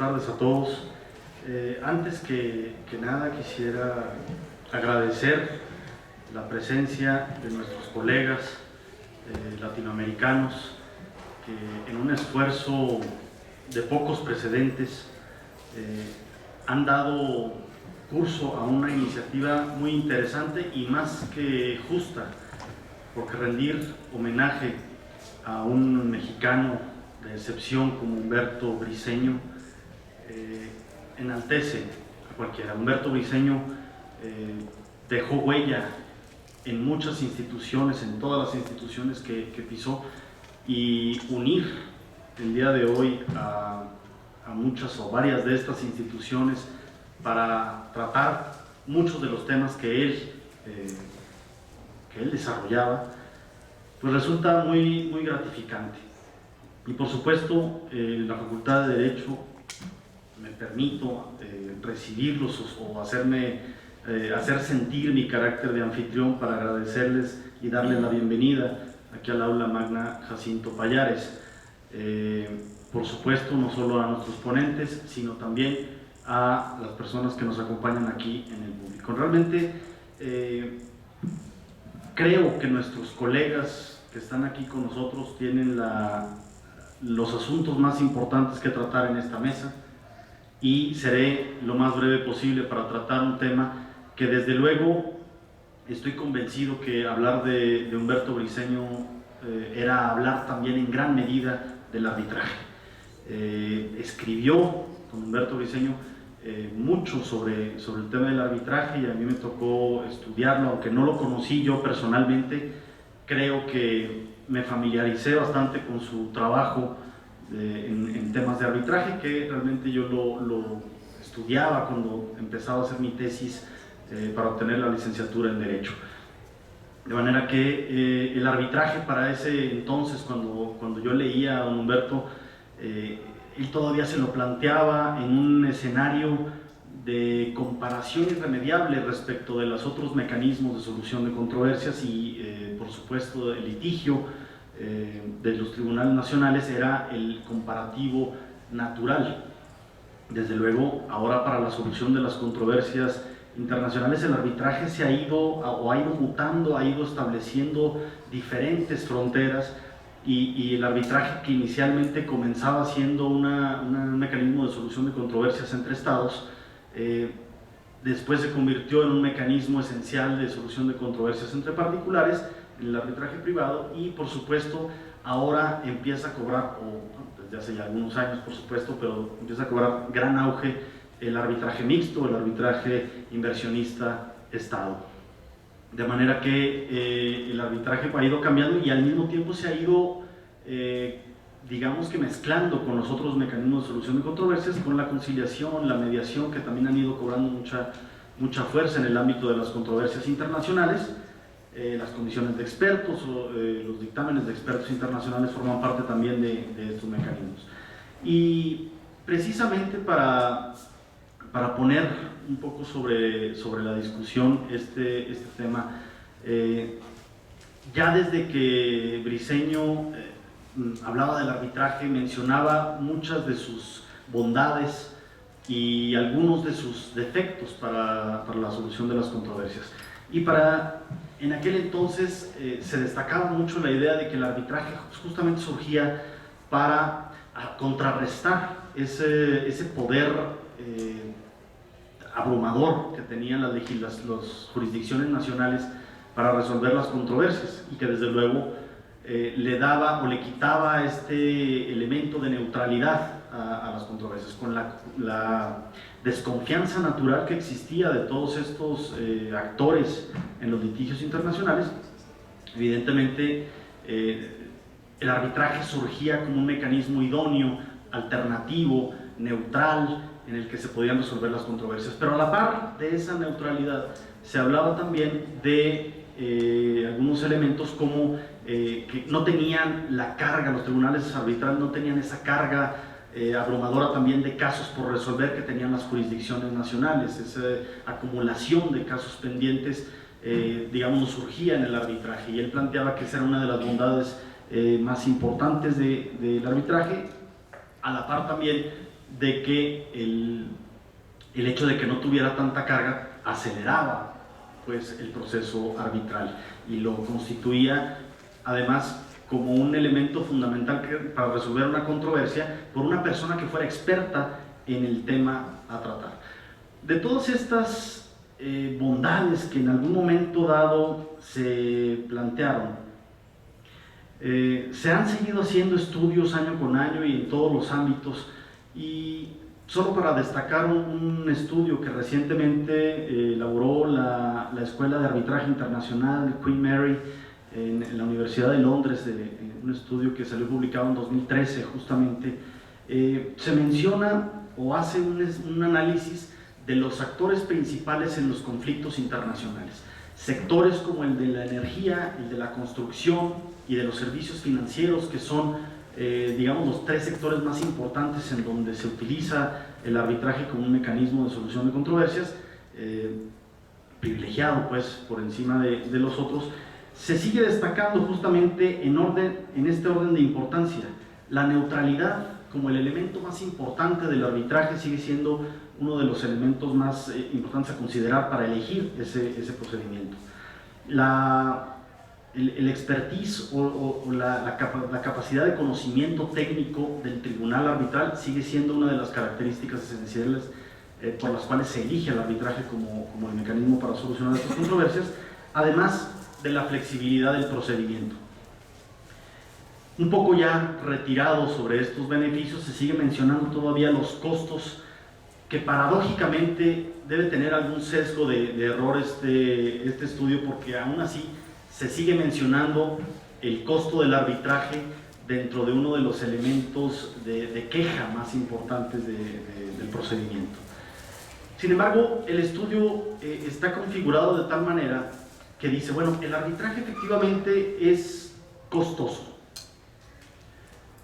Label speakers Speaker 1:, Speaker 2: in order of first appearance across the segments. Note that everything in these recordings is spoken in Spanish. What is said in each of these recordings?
Speaker 1: tardes a todos. Antes que nada quisiera agradecer la presencia de nuestros colegas latinoamericanos que en un esfuerzo de pocos precedentes han dado curso a una iniciativa muy interesante y más que justa, porque rendir homenaje a un mexicano de excepción como Humberto Briceño enaltece a cualquiera. Humberto Briceño dejó huella en muchas instituciones, en todas las instituciones que pisó, y unir el día de hoy a muchas o varias de estas instituciones para tratar muchos de los temas que él desarrollaba, pues resulta muy gratificante. Y por supuesto, la Facultad de Derecho me permito recibirlos o hacer sentir mi carácter de anfitrión para agradecerles y darles la bienvenida aquí al aula magna Jacinto Pallares. Por supuesto, no solo a nuestros ponentes, sino también a las personas que nos acompañan aquí en el público. Realmente creo que nuestros colegas que están aquí con nosotros tienen los asuntos más importantes que tratar en esta mesa, y seré lo más breve posible para tratar un tema que desde luego estoy convencido que hablar de Humberto Briceño era hablar también en gran medida del arbitraje. Escribió con Humberto Briceño mucho sobre el tema del arbitraje, y a mí me tocó estudiarlo, aunque no lo conocí yo personalmente. Creo que me familiaricé bastante con su trabajo en temas de arbitraje, que realmente yo lo estudiaba cuando empezaba a hacer mi tesis para obtener la licenciatura en Derecho. De manera que el arbitraje para ese entonces, cuando yo leía a don Humberto, él todavía se lo planteaba en un escenario de comparación irremediable respecto de los otros mecanismos de solución de controversias y, por supuesto, el litigio de los tribunales nacionales era el comparativo natural. Desde luego, ahora para la solución de las controversias internacionales, el arbitraje se ha ido mutando, ha ido estableciendo diferentes fronteras, y el arbitraje, que inicialmente comenzaba siendo un mecanismo de solución de controversias entre estados, después se convirtió en un mecanismo esencial de solución de controversias entre particulares, en el arbitraje privado, y por supuesto ahora empieza a cobrar, desde hace ya algunos años por supuesto, pero empieza a cobrar gran auge el arbitraje mixto, el arbitraje inversionista-Estado. De manera que el arbitraje ha ido cambiando y al mismo tiempo se ha ido, digamos que mezclando con los otros mecanismos de solución de controversias, con la conciliación, la mediación, que también han ido cobrando mucha fuerza en el ámbito de las controversias internacionales. Las comisiones de expertos o los dictámenes de expertos internacionales forman parte también de estos mecanismos. Y precisamente para poner un poco sobre la discusión este tema, ya desde que Briceño hablaba del arbitraje, mencionaba muchas de sus bondades y algunos de sus defectos para la solución de las controversias. Y en aquel entonces se destacaba mucho la idea de que el arbitraje justamente surgía para contrarrestar ese poder abrumador que tenían las jurisdicciones nacionales para resolver las controversias, y que desde luego le daba o le quitaba este elemento de neutralidad a las controversias, con la desconfianza natural que existía de todos estos actores en los litigios internacionales. Evidentemente el arbitraje surgía como un mecanismo idóneo, alternativo, neutral, en el que se podían resolver las controversias. Pero a la par de esa neutralidad se hablaba también de algunos elementos como que no tenían la carga, los tribunales arbitrales no tenían esa carga abrumadora también de casos por resolver que tenían las jurisdicciones nacionales. Esa acumulación de casos pendientes, digamos, no surgía en el arbitraje, y él planteaba que esa era una de las bondades más importantes del arbitraje, a la par también de que el hecho de que no tuviera tanta carga aceleraba pues el proceso arbitral y lo constituía además como un elemento fundamental para resolver una controversia por una persona que fuera experta en el tema a tratar. De todas estas bondades que en algún momento dado se plantearon, se han seguido haciendo estudios año con año y en todos los ámbitos, y solo para destacar un estudio que recientemente elaboró la Escuela de Arbitraje Internacional Queen Mary en la Universidad de Londres, un estudio que salió publicado en 2013 justamente, se menciona o hace un análisis de los actores principales en los conflictos internacionales. Sectores como el de la energía, el de la construcción y de los servicios financieros, que son digamos los tres sectores más importantes en donde se utiliza el arbitraje como un mecanismo de solución de controversias, privilegiado pues por encima de los otros. Se sigue destacando justamente en este orden de importancia. La neutralidad como el elemento más importante del arbitraje sigue siendo uno de los elementos más importantes a considerar para elegir ese procedimiento. El expertise o la capacidad de conocimiento técnico del tribunal arbitral sigue siendo una de las características esenciales por las cuales se elige el arbitraje como el mecanismo para solucionar estas controversias, además de la flexibilidad del procedimiento. Un poco ya retirado sobre estos beneficios, se sigue mencionando todavía los costos, que paradójicamente debe tener algún sesgo de error este estudio, porque aún así se sigue mencionando el costo del arbitraje dentro de uno de los elementos de queja más importantes del procedimiento. Sin embargo, el estudio está configurado de tal manera que dice, bueno, el arbitraje efectivamente es costoso,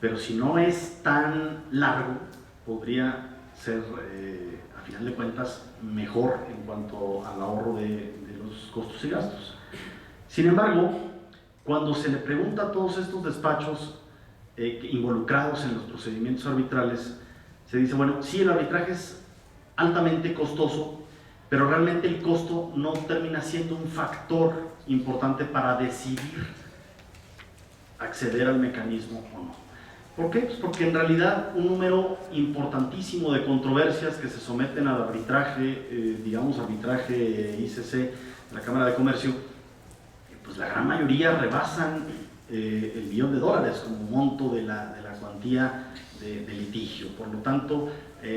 Speaker 1: pero si no es tan largo, podría ser, a final de cuentas, mejor en cuanto al ahorro de los costos y gastos. Sin embargo, cuando se le pregunta a todos estos despachos involucrados en los procedimientos arbitrales, se dice, bueno, sí, el arbitraje es altamente costoso, pero realmente el costo no termina siendo un factor importante para decidir acceder al mecanismo o no. ¿Por qué? Pues porque en realidad un número importantísimo de controversias que se someten al arbitraje, digamos arbitraje ICC, la Cámara de Comercio, pues la gran mayoría rebasan el $1.000.000 como monto de la cuantía de litigio. Por lo tanto,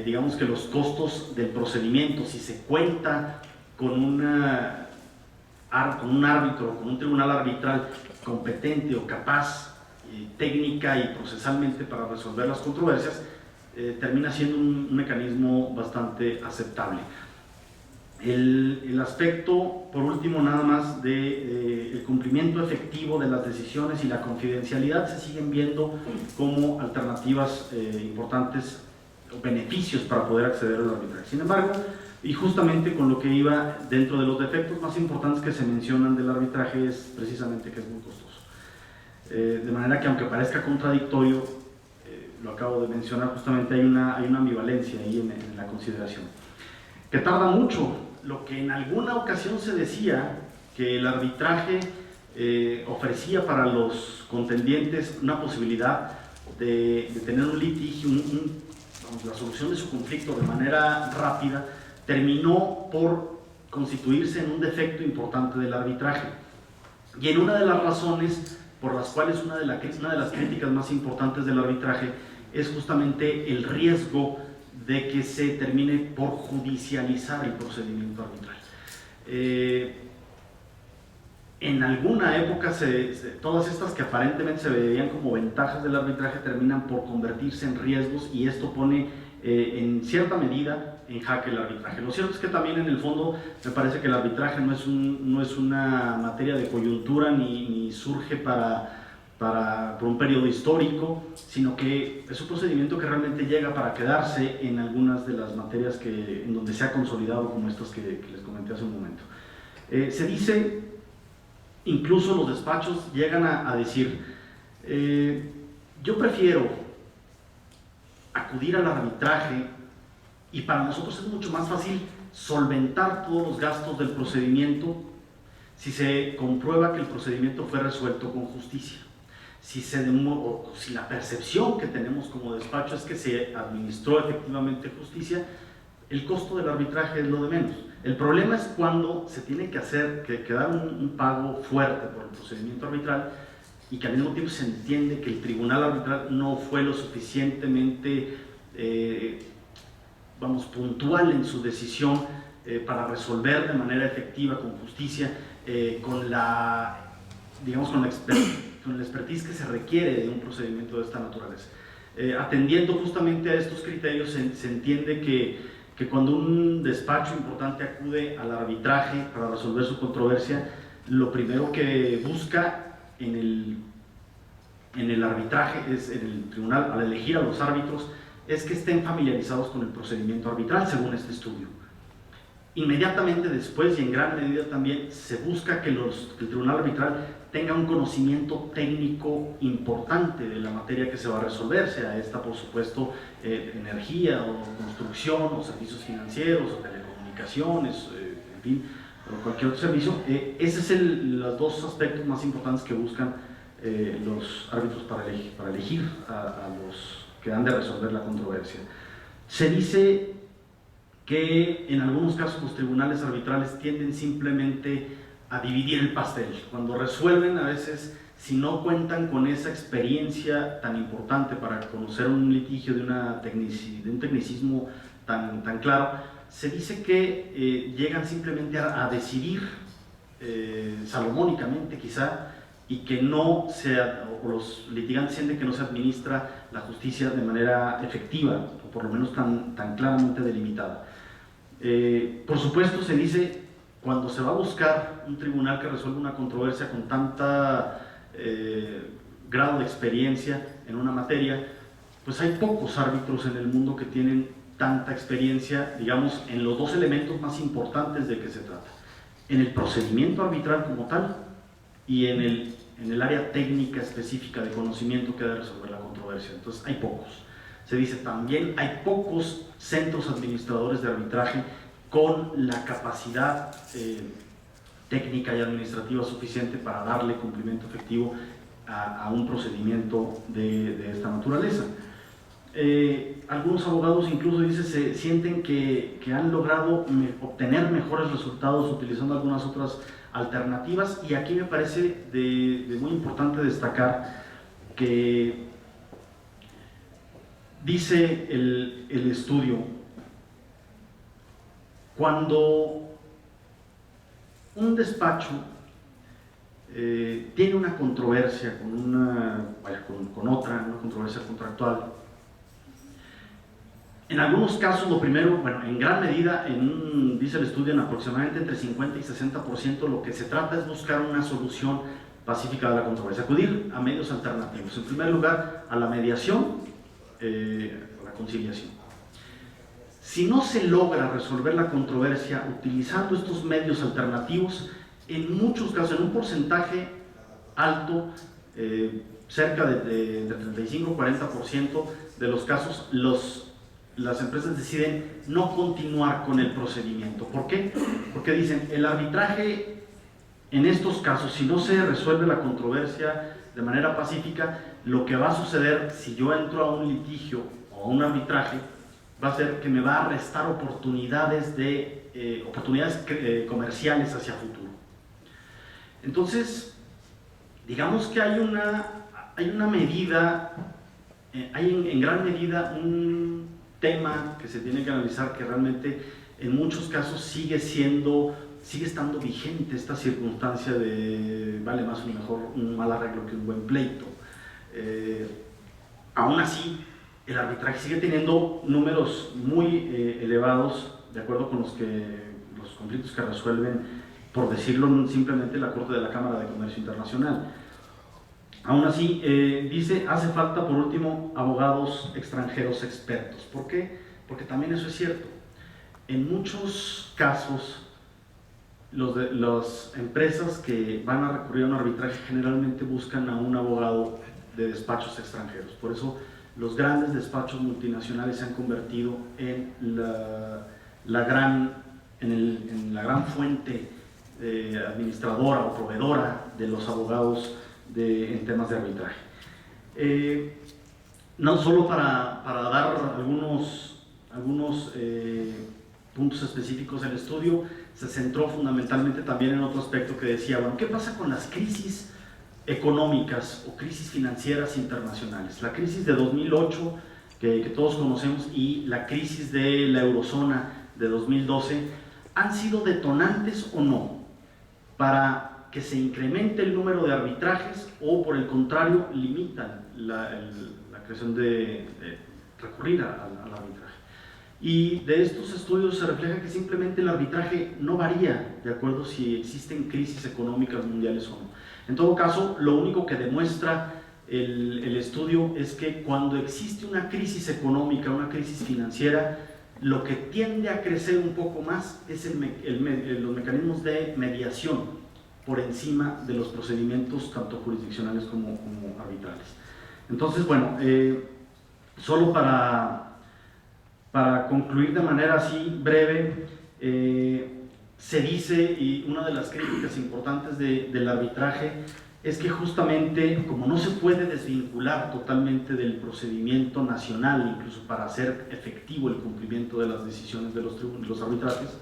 Speaker 1: digamos que los costos del procedimiento, si se cuenta con un árbitro, con un tribunal arbitral competente o capaz técnica y procesalmente para resolver las controversias, termina siendo un mecanismo bastante aceptable. El aspecto, por último, nada más el cumplimiento efectivo de las decisiones y la confidencialidad se siguen viendo como alternativas importantes o beneficios para poder acceder al arbitraje. Sin embargo, y justamente con lo que iba, dentro de los defectos más importantes que se mencionan del arbitraje es precisamente que es muy costoso. De manera que, aunque parezca contradictorio, lo acabo de mencionar, justamente hay una ambivalencia ahí en la consideración. Que tarda mucho, lo que en alguna ocasión se decía que el arbitraje ofrecía para los contendientes una posibilidad de tener un litigio, la solución de su conflicto de manera rápida, terminó por constituirse en un defecto importante del arbitraje. Y en una de las razones por las cuales una de las críticas más importantes del arbitraje es justamente el riesgo de que se termine por judicializar el procedimiento arbitral. En alguna época todas estas que aparentemente se veían como ventajas del arbitraje terminan por convertirse en riesgos, y esto pone en cierta medida en jaque el arbitraje. Lo cierto es que también en el fondo me parece que el arbitraje no es una materia de coyuntura ni surge por un periodo histórico, sino que es un procedimiento que realmente llega para quedarse en algunas de las materias en donde se ha consolidado, como estas que les comenté hace un momento. Se dice, incluso los despachos llegan a decir, yo prefiero acudir al arbitraje, y para nosotros es mucho más fácil solventar todos los gastos del procedimiento si se comprueba que el procedimiento fue resuelto con justicia. Si la percepción que tenemos como despacho es que se administró efectivamente justicia, el costo del arbitraje es lo de menos. El problema es cuando se tiene que dar un pago fuerte por el procedimiento arbitral y que al mismo tiempo se entiende que el tribunal arbitral no fue lo suficientemente puntual en su decisión para resolver de manera efectiva, con justicia, con la expertise que se requiere de un procedimiento de esta naturaleza. Atendiendo justamente a estos criterios, se entiende que cuando un despacho importante acude al arbitraje para resolver su controversia, lo primero que busca en el arbitraje, en el tribunal, al elegir a los árbitros, es que estén familiarizados con el procedimiento arbitral, según este estudio. Inmediatamente después, y en gran medida también, se busca que el tribunal arbitral tenga un conocimiento técnico importante de la materia que se va a resolver, sea esta, por supuesto, energía o construcción o servicios financieros o telecomunicaciones, en fin, o cualquier otro servicio. Ese es los dos aspectos más importantes que buscan los árbitros para elegir a los que han de resolver la controversia. Se dice que en algunos casos los tribunales arbitrales tienden simplemente a dividir el pastel. Cuando resuelven, a veces, si no cuentan con esa experiencia tan importante para conocer un litigio de un tecnicismo tan claro, se dice que llegan simplemente a decidir salomónicamente quizá, y que o los litigantes sienten que no se administra la justicia de manera efectiva, o por lo menos tan claramente delimitada. Por supuesto, se dice, cuando se va a buscar un tribunal que resuelva una controversia con tanta grado de experiencia en una materia, pues hay pocos árbitros en el mundo que tienen tanta experiencia, digamos, en los dos elementos más importantes de que se trata: en el procedimiento arbitral como tal y en el área técnica específica de conocimiento que ha de resolver la controversia. Entonces hay pocos. Se dice también, hay pocos centros administradores de arbitraje con la capacidad técnica y administrativa suficiente para darle cumplimiento efectivo a un procedimiento de esta naturaleza. Algunos abogados incluso se sienten que han logrado obtener mejores resultados utilizando algunas otras alternativas, y aquí me parece de muy importante destacar que dice el estudio: cuando un despacho tiene una controversia con otra, una controversia contractual, en algunos casos lo primero, en gran medida, dice el estudio, en aproximadamente entre 50 y 60%, lo que se trata es buscar una solución pacífica de la controversia, acudir a medios alternativos. En primer lugar, a la mediación, a la conciliación. Si no se logra resolver la controversia utilizando estos medios alternativos, en muchos casos, en un porcentaje alto, cerca de 35-40% de los casos, las empresas deciden no continuar con el procedimiento. ¿Por qué? Porque dicen, el arbitraje en estos casos, si no se resuelve la controversia de manera pacífica, lo que va a suceder si yo entro a un litigio o a un arbitraje va a ser que me va a restar oportunidades comerciales hacia futuro. Entonces, digamos que hay una medida, hay en gran medida un tema que se tiene que analizar, que realmente en muchos casos sigue estando vigente esta circunstancia de vale más un mal arreglo que un buen pleito. Aún así, el arbitraje sigue teniendo números muy elevados, de acuerdo con los conflictos que resuelven, por decirlo simplemente, la Corte de la Cámara de Comercio Internacional. Aún así, dice, hace falta, por último, abogados extranjeros expertos. ¿Por qué? Porque también eso es cierto. En muchos casos, las empresas que van a recurrir a un arbitraje generalmente buscan a un abogado de despachos extranjeros. Por eso los grandes despachos multinacionales se han convertido en la gran fuente administradora o proveedora de los abogados en temas de arbitraje. No solo para dar algunos puntos específicos del estudio, se centró fundamentalmente también en otro aspecto que decía, bueno, ¿qué pasa con las crisis económicas o crisis financieras internacionales? La crisis de 2008, que todos conocemos, y la crisis de la eurozona de 2012, ¿han sido detonantes o no para que se incremente el número de arbitrajes o, por el contrario, limitan la creación de recurrir al arbitraje? Y de estos estudios se refleja que simplemente el arbitraje no varía de acuerdo si existen crisis económicas mundiales o no. En todo caso, lo único que demuestra el estudio es que cuando existe una crisis económica, una crisis financiera, lo que tiende a crecer un poco más es los mecanismos de mediación por encima de los procedimientos tanto jurisdiccionales como arbitrales. Entonces, bueno, solo para concluir de manera así breve, se dice, y una de las críticas importantes del arbitraje es que justamente como no se puede desvincular totalmente del procedimiento nacional, incluso para hacer efectivo el cumplimiento de las decisiones de los arbitrajes,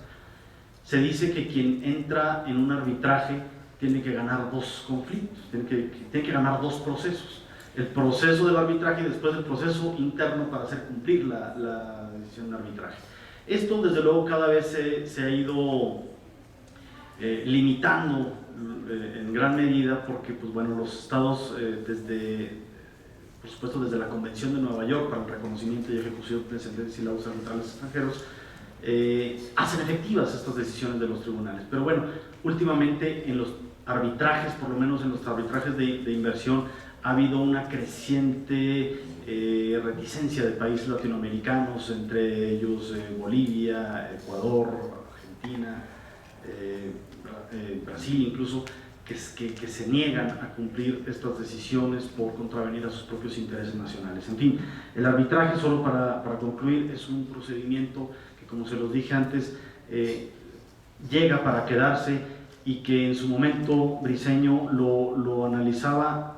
Speaker 1: se dice que quien entra en un arbitraje tiene que ganar dos conflictos, tiene que ganar dos procesos: el proceso del arbitraje y después el proceso interno para hacer cumplir la decisión de arbitraje. Esto desde luego cada vez se ha ido limitando en gran medida porque, pues bueno, los estados por supuesto desde la Convención de Nueva York para el reconocimiento y ejecución de sentencias y laudos arbitrales extranjeros hacen efectivas estas decisiones de los tribunales. Pero bueno, últimamente en los arbitrajes, por lo menos en los arbitrajes de inversión, ha habido una creciente reticencia de países latinoamericanos, entre ellos Bolivia, Ecuador, Argentina, Brasil incluso, que se niegan a cumplir estas decisiones por contravenir a sus propios intereses nacionales. En fin, el arbitraje, solo para concluir, es un procedimiento que, como se los dije antes, llega para quedarse, y que en su momento Briceño lo analizaba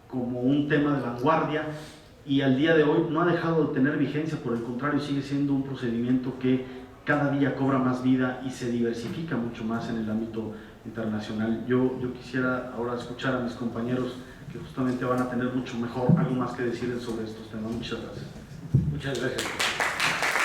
Speaker 1: como un tema de vanguardia, y al día de hoy no ha dejado de tener vigencia. Por el contrario, sigue siendo un procedimiento que cada día cobra más vida y se diversifica mucho más en el ámbito internacional. Yo quisiera ahora escuchar a mis compañeros que justamente van a tener mucho mejor algo más que decir sobre estos temas. Muchas gracias.
Speaker 2: Muchas gracias.